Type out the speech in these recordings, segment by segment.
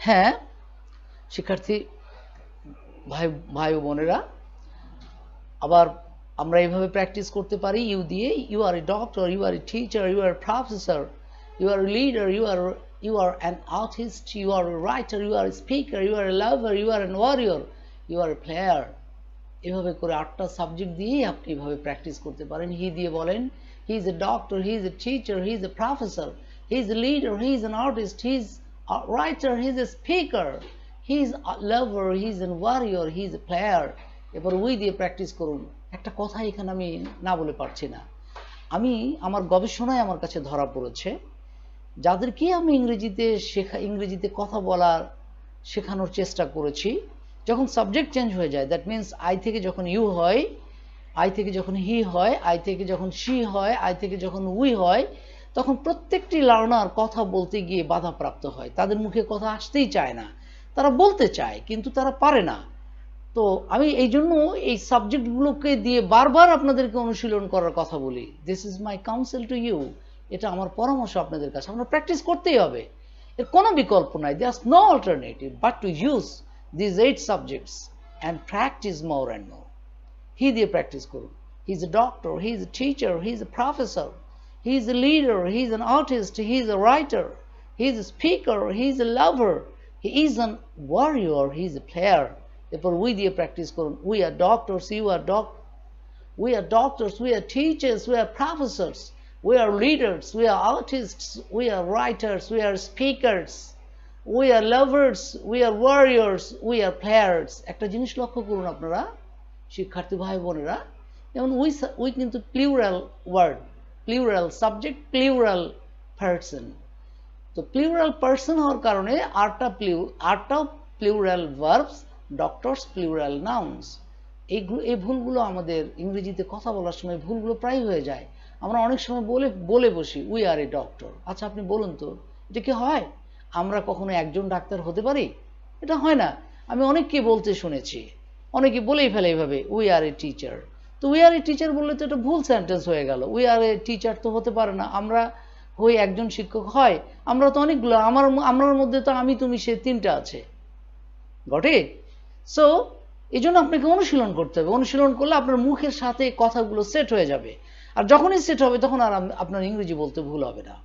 হ্যাঁ শিক্ষার্থী ভাই ভাই ও বোনেরা, আবার আমরা এইভাবে প্র্যাকটিস করতে পারি ইউ দিয়ে। You are a doctor, you are a teacher, you are professor, you are a leader, you are an artist, you are a writer, you are a speaker, you are a lover, you are a warrior, you are a player। এভাবে করে 8টা subject দিয়েই আপনি এভাবে practice করতে পারেন। He দিয়ে বলেন he is a doctor, he is a teacher, he is a professor, he is a leader, he is an artist, he is a writer, he is a speaker, he is a lover, he is an warrior, he is a player. এরপর we দিয়ে practice করুন। একটা কথা এখানে আমি না বলে পারছি না। আমি আমার গবেষণায় আমার কাছে ধরা পড়েছে, যাদেরকে আমি ইংরেজিতে কথা বলার শেখানোর চেষ্টা করেছি, যখন সাবজেক্ট চেঞ্জ হয়ে যায়, দ্যাট মিনস আই থেকে যখন ইউ হয়, আই থেকে যখন হি হয়, আই থেকে যখন শি হয়, আই থেকে যখন উই হয়, তখন প্রত্যেকটি লার্নার কথা বলতে গিয়ে বাধাপ্রাপ্ত হয়। তাদের মুখে কথা আসতেই চায় না। তারা বলতে চায় কিন্তু তারা পারে না। তো আমি এই জন্য এই সাবজেক্টগুলোকে দিয়ে বারবার আপনাদেরকে অনুশীলন করার কথা বলি। This is my counsel to you. এটা আমার পরামর্শ আপনাদের কাছে। আপনারা প্র্যাকটিস করতেই হবে, এর কোনো বিকল্প নাই। There no alternative but to use this 8 subjects and practice more and more. He দিয়ে প্র্যাকটিস করুন। He is a doctor, he is a teacher, he is a professor, he is a leader, he is an artist, he is a writer, he is a speaker, he is a lover, he is an warrior, he is a player. এরপর we দিয়ে practice করুন। We are doctors, we are doctors, we are teachers, we are professors, we are leaders, we are artists, we are writers, we are speakers, we are lovers, we are warriors, we are players। একটা জিনিস লক্ষ্য করুন আপনারা শিক্ষার্থী ভাই বোনেরা, যেমন we কিন্তু plural word, plural subject, plural person. তো প্লুরাল পারসন হওয়ার কারণে আটটা plural verbs, doctors plural nouns. এই ভুলগুলো আমাদের ইংরেজিতে কথা বলার সময় ভুলগুলো প্রায় হয়ে যায়। আমরা অনেক সময় বলে বসি উই আর এ ডক্টর। আচ্ছা আপনি বলুন তো, এটা কি হয়? আমরা কখনো একজন ডাক্তার হতে পারি? এটা হয় না। আমি অনেককে বলতে শুনেছি, অনেকে বলেই ফেলে এইভাবে উই আর এ টিচার। তো উই আর এ টিচার বললে তো এটা ভুল সেন্টেন্স হয়ে গেল। উই আর এ টিচার তো হতে পারে না। আমরা হই একজন শিক্ষক হয়, আমরা তো অনেকগুলো, আমার মধ্যে তো আমি তুমি সে 3টা আছে। Got it? সো এই জন্য আপনাকে অনুশীলন করতে হবে। অনুশীলন করলে আপনার মুখের সাথে কথাগুলো সেট হয়ে যাবে। আর যখনই সেট হবে তখন আর আপনার ইংরেজি বলতে ভুল হবে না।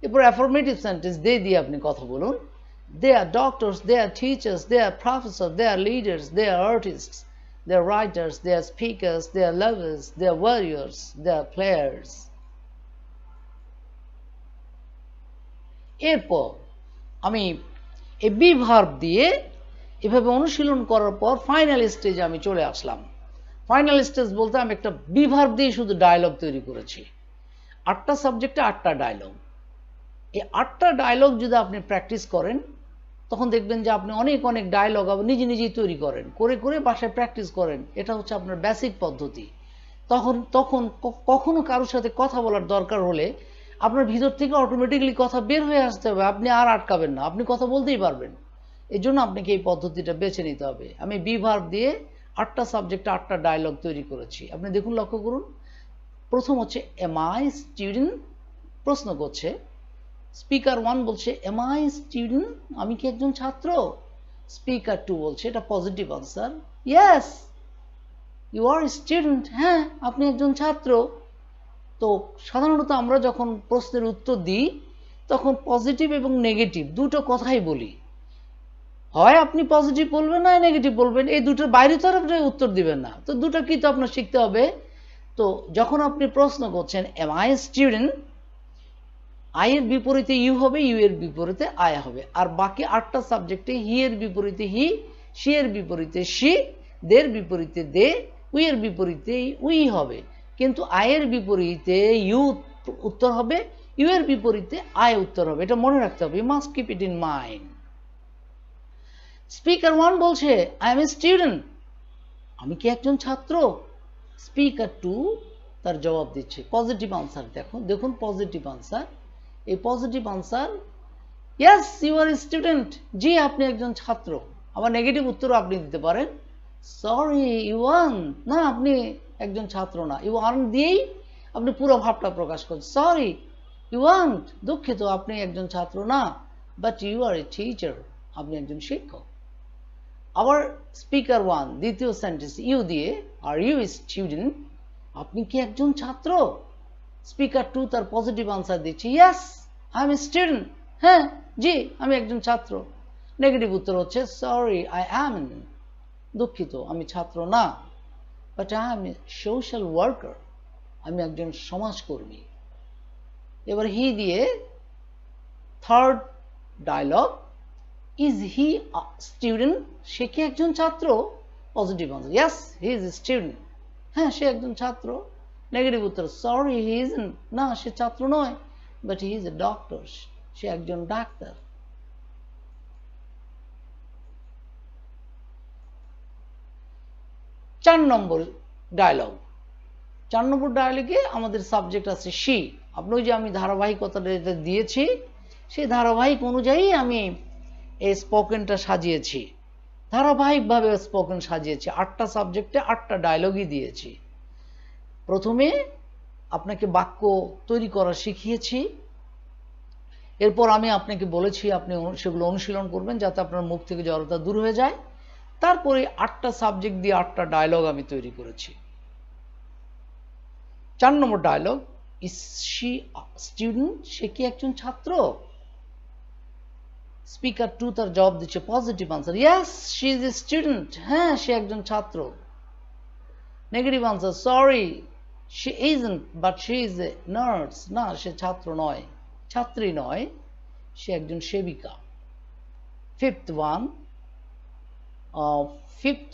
এরপর অ্যাফার্মেটিভ সেন্টেন্স দে দিয়ে আপনি কথা বলুন। They are doctors, they are teachers, they are professor, they are leaders, they are artists, they are writers, they are speakers, they are lovers, they are warriors, they are players. এরপর আমি এই be verb দিয়ে এভাবে অনুশীলন করার পর final স্টেজে আমি চলে আসলাম। ফাইনাল স্টেজ বলতে আমি একটা বি ভার্ব দিয়ে শুধু ডায়লগ তৈরি করেছি। 8টা সাবজেক্টে 8টা ডায়লগ। এই 8টা ডায়লগ যদি আপনি প্র্যাকটিস করেন, তখন দেখবেন যে আপনি অনেক ডায়লগ নিজেই তৈরি করেন, করে বাসায় প্র্যাকটিস করেন। এটা হচ্ছে আপনার বেসিক পদ্ধতি। তখন কখনো কারোর সাথে কথা বলার দরকার হলে আপনার ভিতর থেকে অটোমেটিক্যালি কথা বের হয়ে আসতে হবে। আপনি আর আটকাবেন না, আপনি কথা বলতেই পারবেন। এই জন্য আপনাকে এই পদ্ধতিটা বেছে নিতে হবে। আমি বি ভার্ব দিয়ে 8টা সাবজেক্টে 8টা ডায়লগ তৈরি করেছি। আপনি দেখুন, লক্ষ্য করুন। প্রথম হচ্ছে এম আই স্টুডেন্ট, প্রশ্ন করছে। স্পিকার 1 বলছে এম আই স্টুডেন্ট, আমি কি একজন ছাত্র? স্পিকার 2 বলছে, এটা positive answer, yes you are student, হ্যাঁ আপনি একজন ছাত্র। তো সাধারণত আমরা যখন প্রশ্নের উত্তর দিই তখন পজিটিভ এবং নেগেটিভ দুটো কথাই বলি। হয় আপনি পজিটিভ বলবেন না নেগেটিভ বলবেন, এই দুটোর বাইরে তো আপনি উত্তর দিবেন না। তো দুটো কি তো আপনার শিখতে হবে। তো যখন আপনি প্রশ্ন করছেন এম আই স্টুডেন্ট, আই এর বিপরীতে ইউ হবে, ইউ এর বিপরীতে আই হবে। আর বাকি 8টা সাবজেক্টে হি এর বিপরীতে হি, শি এর বিপরীতে শি, দের বিপরীতে দে, উই এর বিপরীতে উই হবে। কিন্তু আই এর বিপরীতে ইউ উত্তর হবে, ইউ এর বিপরীতে আই উত্তর হবে। এটা মনে রাখতে হবে। You must keep it in mind. Speaker 1 বলছে আই এম এ স্টুডেন্ট, আমি কি একজন ছাত্র? স্পিকার 2 তার জবাব দিচ্ছে, পজিটিভ আনসার। দেখুন পজিটিভ আনসার। এই positive answer, yes you are student, জি আপনি একজন ছাত্র। আবার নেগেটিভ উত্তরও আপনি দিতে পারেন, সরি ইউ আর্ন, না আপনি একজন ছাত্র না। ইউ আর্ন দিয়েই আপনি পুরো ভাবটা প্রকাশ করছেন। সরি ইউ আর্ন, দুঃখিত আপনি একজন ছাত্র না। but you are a teacher. আপনি একজন শিক্ষক। আবার স্পিকার 1 দ্বিতীয় সেন্টেন্স ইউ দিয়ে, আর ইউ স্টুডেন্ট, আপনি কি একজন ছাত্র? স্পিকার 2 তার পজিটিভ আনসার দিচ্ছে, yes I am A student, হ্যাঁ জি আমি একজন ছাত্র। নেগেটিভ উত্তর হচ্ছে সরি আই অ্যাম, দুঃখিত আমি ছাত্র না, but I am a social worker, আমি একজন সমাজকর্মী। এবার হি দিয়ে third dialogue, is he student, সে কি একজন ছাত্র? Positive answer, yes he is a student, হ্যাঁ সে একজন ছাত্র। নেগেটিভ উত্তর সরি হি ইজন্ট, না সে ছাত্র নয়, but he is a doctor, সে একজন ডাক্তার। চার নম্বর ডায়লগ, চার নম্বর ডায়লগে আমাদের সাবজেক্ট আছে শি। আপনি ওই যে আমি ধারাবাহিকতাটা যেটা দিয়েছি সেই ধারাবাহিক অনুযায়ী আমি এই স্পোকেনটা সাজিয়েছি, ধারাবাহিকভাবে স্পোকেন সাজিয়েছি। 8টা সাবজেক্টে 8টা ডায়লগই দিয়েছি। প্রথমে আপনাকে বাক্য তৈরি করা শিখিয়েছি, এরপর আমি আপনাকে বলেছি আপনি সেগুলো অনুশীলন করবেন যাতে আপনার মুখ থেকে জড়তা দূর হয়ে যায়। তারপরে 8টা সাবজেক্ট দিয়ে 8টা ডায়লগ আমি তৈরি করেছি। 4 নম্বর ডায়লগ, ইজ শি স্টুডেন্ট, সে কি একজন ছাত্র? স্পিকার 2 তার জবাব দিচ্ছে positive answer, yes she is a student, হ্যাঁ সে একজন ছাত্র। Negative answer sorry she isn't, but she is a nurse, না সে ছাত্র নয়, ছাত্রী নয়, সে একজন সেবিকা। ফিফথ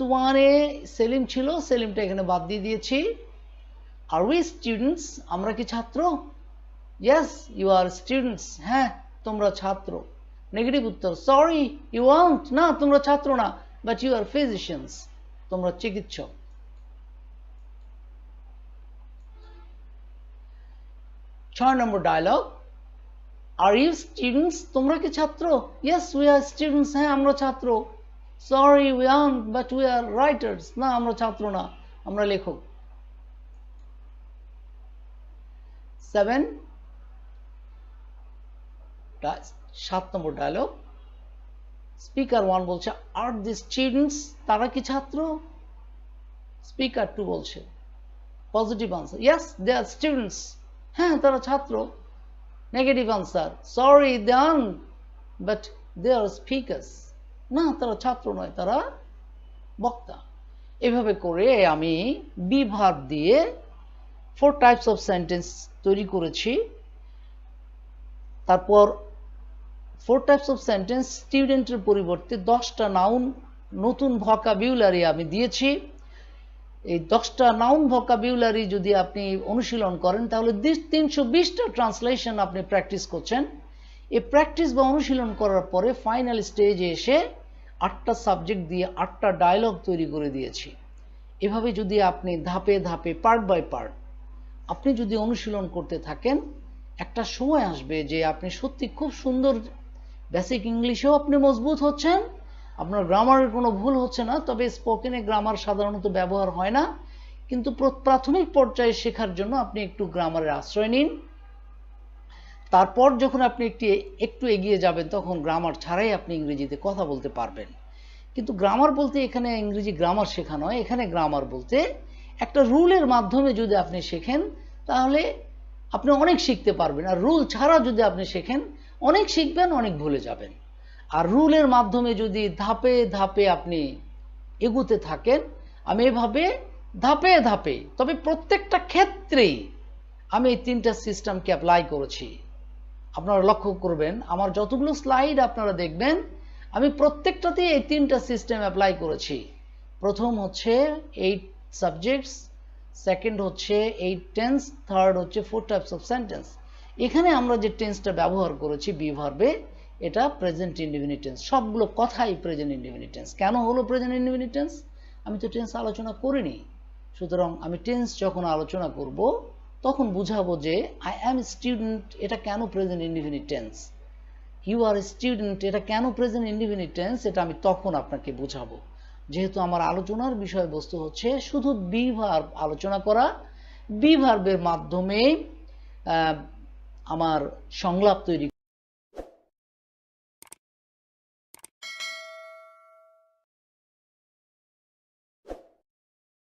ওয়ানে সেলিম ছিল, সেলিমটা এখানে বাদ দিয়ে দিয়েছি। আর উই স্টুডেন্টস, আমরা কি ছাত্র? ইয়েস ইউ আর স্টুডেন্টস, হ্যাঁ তোমরা ছাত্র। নেগেটিভ উত্তর সরি ইউ আরন্ট, না তোমরা ছাত্র না, বাট ইউ আর ফিজিশিয়ানস, তোমরা চিকিৎসক। 6 নম্বর ডায়লগ, আর ইউ স্টুডেন্টস, তোমরা কি ছাত্র? ইয়েস উই আর স্টুডেন্টস, হ্যাঁ আমরা ছাত্র। Sorry we aren't, but we are writers, না আমরা ছাত্র না, আমরা লেখক। 7 নম্বর ডায়লগ, স্পিকার 1 বলছে আর দি স্টুডেন্টস, তারা কি ছাত্র? স্পিকার 2 বলছে positive answer, yes they are students, হ্যাঁ তারা ছাত্র। Negative answer sorry they aren't, but they are speakers, না তারা ছাত্র নয়, তারা বক্তা। এভাবে করে আমি বি ভার্ব দিয়ে 4 টাইপস অফ সেন্টেন্স তৈরি করেছি। তারপর 4 টাইপস অফ সেন্টেন্স স্টুডেন্টের পরিবর্তে 10টা নাউন নতুন ভোকাবুলারি আমি দিয়েছি। এই 10টা নাউন ভোকাবুলারি যদি আপনি অনুশীলন করেন তাহলে 320টা ট্রান্সলেশন আপনি প্র্যাকটিস করছেন। এই প্র্যাকটিস বা অনুশীলন করার পরে ফাইনাল স্টেজে এসে 8টা সাবজেক্ট দিয়ে 8টা ডায়লগ তৈরি করে দিয়েছি। এভাবে যদি আপনি ধাপে ধাপে পার্ট বাই পার্ট আপনি যদি অনুশীলন করতে থাকেন, একটা সময় আসবে যে আপনি সত্যি খুব সুন্দর বেসিক ইংলিশেও আপনি মজবুত হচ্ছেন, আপনার গ্রামারের কোনো ভুল হচ্ছে না। তবে স্পোকেনে গ্রামার সাধারণত ব্যবহার হয় না, কিন্তু প্রাথমিক পর্যায়ে শেখার জন্য আপনি একটু গ্রামারের আশ্রয় নিন। তারপর যখন আপনি একটু এগিয়ে যাবেন তখন গ্রামার ছাড়াই আপনি ইংরেজিতে কথা বলতে পারবেন। কিন্তু গ্রামার বলতে এখানে ইংরেজি গ্রামার শেখা নয়, এখানে গ্রামার বলতে একটা রুলের মাধ্যমে যদি আপনি শেখেন তাহলে আপনি অনেক শিখতে পারবেন। আর রুল ছাড়া যদি আপনি শেখেন অনেক শিখবেন, অনেক ভুলে যাবেন। আর রুলের মাধ্যমে যদি ধাপে ধাপে আপনি এগুতে থাকেন, আমি এভাবে ধাপে ধাপে, তবে প্রত্যেকটা ক্ষেত্রেই আমি এই 3টা সিস্টেমকে অ্যাপ্লাই করেছি। আপনারা লক্ষ্য করবেন আমার যতগুলো স্লাইড আপনারা দেখবেন আমি প্রত্যেকটাতেই এই 3টা সিস্টেম অ্যাপ্লাই করেছি। প্রথম হচ্ছে 8 সাবজেক্টস, সেকেন্ড হচ্ছে 8 টেন্স, থার্ড হচ্ছে 4 টাইপস অফ সেন্টেন্স। এখানে আমরা যে টেন্সটা ব্যবহার করেছি বি ভার্বে, এটা প্রেজেন্ট ইনডিফিনিট টেন্স। সবগুলো কথাই প্রেজেন্ট ইনডিফিনিট টেন্স। কেন হলো প্রেজেন্ট ইনডিফিনিট টেন্স? আমি তো টেন্স আলোচনা করিনি। সুতরাং আমি টেন্স যখন আলোচনা করব তখন বুঝাবো যে আই অ্যাম স্টুডেন্ট এটা কেন present indefinite tense, you are student এটা কেন প্রেজেন্ট ইনডিফিনিট টেন্স, এটা আমি তখন আপনাকে বুঝাবো। যেহেতু আমার আলোচনার বিষয়বস্তু হচ্ছে শুধু বি ভার্ব আলোচনা করা, বি ভার্বের মাধ্যমে আমার সংলাপ তৈরি